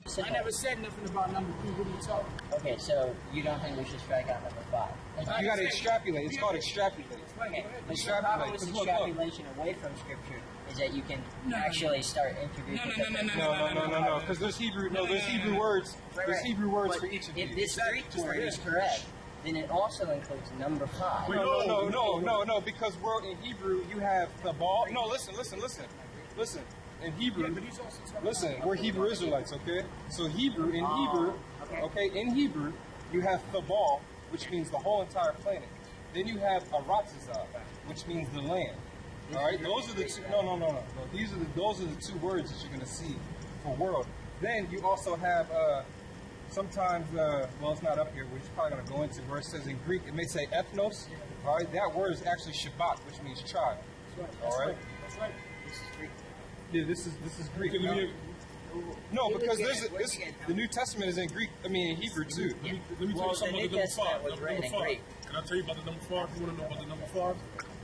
I never said nothing about number 3. What are you talking? Okay, so you don't think we should strike out number 5? You got to extrapolate. It's called extrapolate. Okay, but the problem with extrapolation away from Scripture is that you can actually start introducing. No. Because there's Hebrew. There's Hebrew words. There's Hebrew words for each of these. If this Greek word is correct, then it also includes number 5. No. Because in Hebrew you have THABAL. No, listen. In Hebrew, listen, we're Hebrew Israelites, okay? So in Hebrew, in Hebrew, you have THABAL, which means the whole entire planet. Then you have aratizah, which means the land. All right, those are the two. No. Those are the two words that you're going to see for world. Then you also have sometimes, well, it's not up here. We're just probably going to go into where it says in Greek, it may say ethnos. All right, that word is actually Shabbat, which means tribe. All right. That's right. This is Greek. Yeah, this is Greek. No, because the New Testament is in Greek. I mean, in Hebrew too. Let me tell you something about the number 5. Number 5. Can I tell you about the number 5? You want to know about the number 5?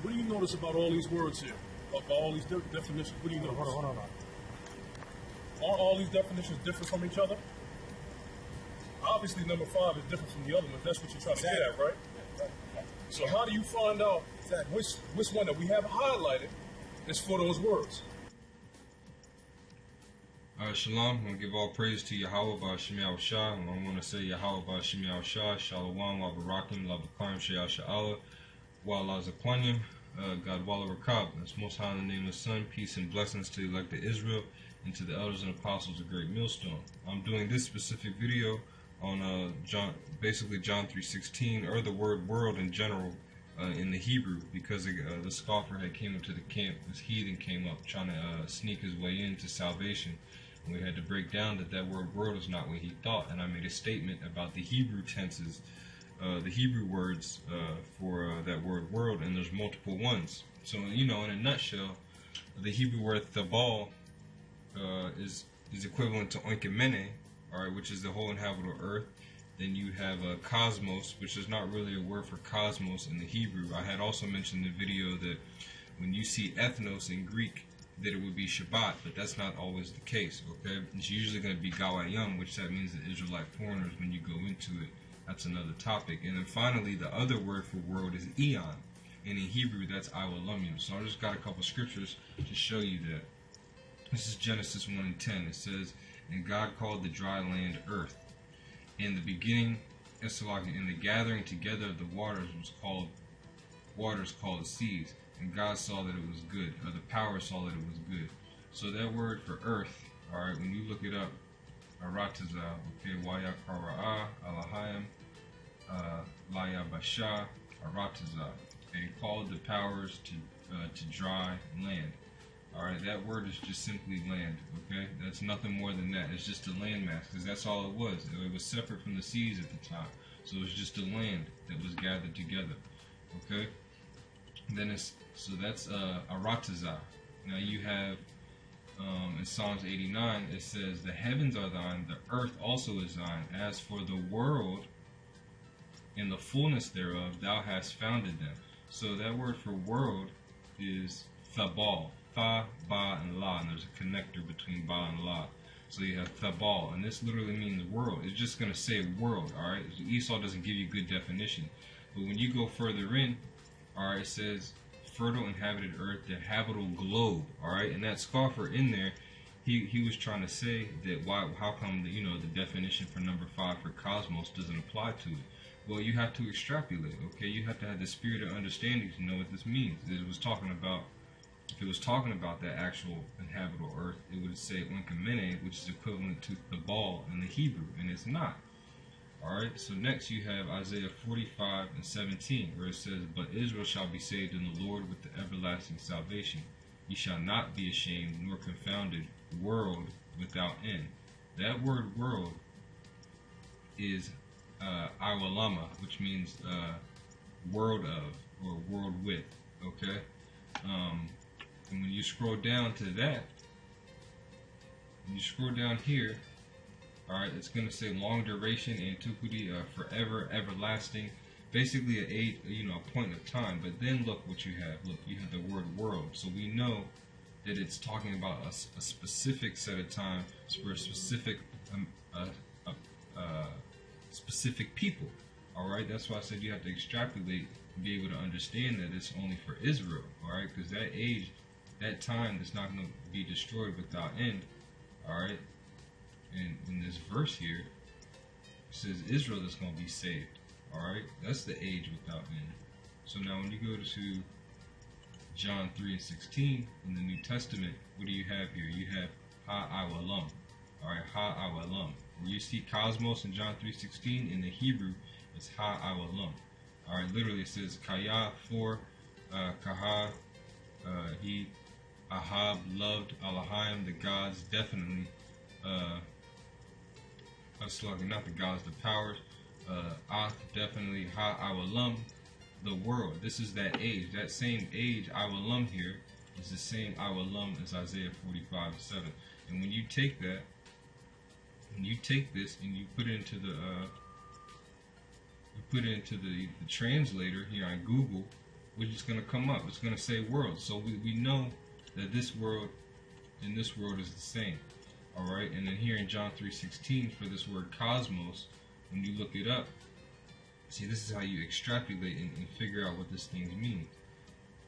What do you notice about all these words here? About all these definitions? What do you notice? Hold on. Are all these definitions different from each other? Obviously, number 5 is different from the other one. That's what you're trying to get at, right? So how do you find out which one that we have highlighted is for those words? Shalom. I'm going to give all praise to Yahweh Ba'Shem Yahushua. And I want to say Yahweh Ba'Shem Yahushua, Shalom, wa Barakim, la Bakarim, Sheyah Sha'ala, wa la Zaquanyim, God Walla Rakab. That's most high in the name of the Son. Peace and blessings to the elect of Israel and to the elders and apostles of Great Millstone. I'm doing this specific video on basically John 3:16, or the word world in general in the Hebrew, because the scoffer had came up to the camp. This heathen came up trying to sneak his way into salvation. And we had to break down that word world is not what he thought, and I made a statement about the Hebrew tenses, the Hebrew words for that word world, and there's multiple ones. So, in a nutshell, the Hebrew word thabal is equivalent to oikoumenē, all right, which is the whole inhabitable earth. Then you have cosmos, which is not really a word for cosmos in the Hebrew. I had also mentioned in the video that when you see ethnos in Greek, that it would be Shabbat, but that's not always the case, okay? It's usually going to be Gawayim, which that means the Israelite foreigners when you go into it. That's another topic. And then finally, the other word for world is Eon. And in Hebrew, that's Iwalamim. So I just got a couple scriptures to show you that. This is Genesis 1:10. It says, and God called the dry land earth. In the beginning, in the gathering together of the waters called seas. And God saw that it was good, or the power saw that it was good. So that word for earth, all right, when you look it up, aratizah, okay, waya kara'a, alahayim, laya basha, aratizah. Okay, called the powers to dry land. All right, that word is just simply land. Okay, that's nothing more than that. It's just a landmass, because that's all it was. It was separate from the seas at the time, so it was just a land that was gathered together. Okay. Then that's aratizah. Now you have in Psalms 89 it says, the heavens are thine, the earth also is thine. As for the world and the fullness thereof, thou hast founded them. So that word for world is thabal, tha, ba, and la, and there's a connector between ba and la. So you have thabal, and this literally means world. It's just going to say world, all right? So Esau doesn't give you a good definition, but when you go further in, all right, it says fertile inhabited earth, the habitable globe. All right, and that scoffer in there, he was trying to say that how come the definition for number 5 for cosmos doesn't apply to it? Well, you have to extrapolate. Okay, you have to have the spirit of understanding to know what this means. If it was talking about that actual inhabitable earth, it would say oikoumenē, which is equivalent to thabal in the Hebrew, and it's not. Alright, so next you have Isaiah 45:17, where it says, but Israel shall be saved in the Lord with the everlasting salvation. Ye shall not be ashamed nor confounded, world without end. That word world is Iwalama, which means world of, or world with, okay? And when you scroll down to that, when you scroll down here, alright, it's going to say long duration, antiquity, forever, everlasting, basically a point of time. But then look what you have. Look, you have the word world. So we know that it's talking about a specific set of time for a specific specific people. All right, that's why I said you have to extrapolate and be able to understand that it's only for Israel. All right, because that age, that time is not going to be destroyed without end. All right, and in this verse here, it says Israel is going to be saved. All right, that's the age without end. So now when you go to John 3:16 in the New Testament, what do you have here? You have ha'awalam. All right, ha'awalam. Where you see cosmos in John 3:16, in the Hebrew, it's ha'awalam. All right, literally it says kaya for kaha, he, ahab, loved, alahayim, the gods, definitely, not the gods, the powers, definitely, ha'awalam, the world. This is that age. That same age, awalam here, is the same awalam as Isaiah 45:7. And when you take that, when you take this and you put it into the the translator here on Google, which is going to come up. It's going to say world. So we know that this world and this world is the same. All right. And then here in John 3:16 for this word cosmos, when you look it up, see, this is how you extrapolate and figure out what this thing means.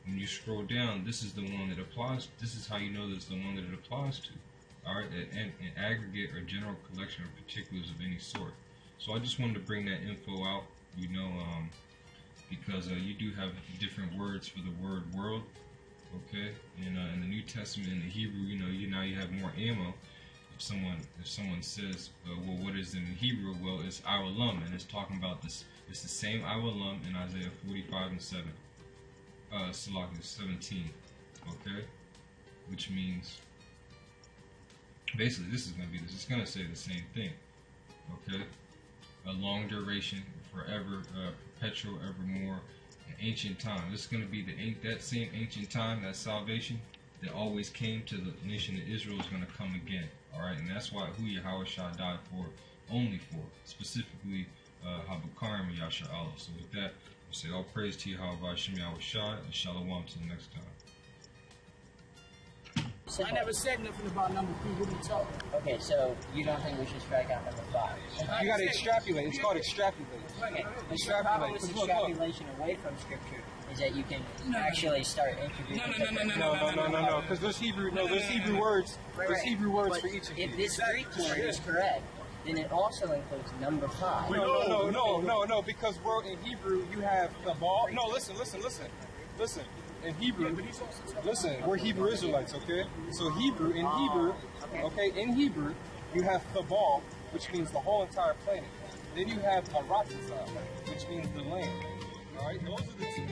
When you scroll down, this is the one that applies. This is how you know this is the one that it applies to. All right, an aggregate or general collection of particulars of any sort. So I just wanted to bring that info out, you know, because you do have different words for the word world. Okay, and in the New Testament, in the Hebrew, you know, now you have more ammo. If someone says, well, what is it in Hebrew? Well, it's awalam, and it's talking about this. It's the same awalam in Isaiah 45:7. Salak is 17. Okay, which means basically this is going to be this. It's going to say the same thing. Okay, a long duration, forever, perpetual, evermore, an ancient time. This is going to be that same ancient time, that salvation that always came to the nation of Israel is going to come again. All right, and that's why who Yahweh Shah died for, only for, specifically HADABAR and Yasha Allah. So with that, we say all praise to Yahweh Shem Yahweh Shah, and Shalom till next time. Simple. I never said nothing about number 3. What are you talking about? Okay, so you don't think we should strike out number 5? You got to extrapolate. It's called extrapolate. Okay. The Extrapolate. problem with extrapolation away from Scripture is that you can actually start introducing. No. Because there's Hebrew. No, there's Hebrew words. There's Hebrew words But for each of if these. this Greek word is correct, then it also includes number 5. No. Because we're in Hebrew, you have THABAL. No, listen. In Hebrew, listen, we're Hebrew Israelites, okay? So Hebrew, in Hebrew, you have THABAL, which means the whole entire planet. Then you have Aratazah, which means the land. All right, those are the two.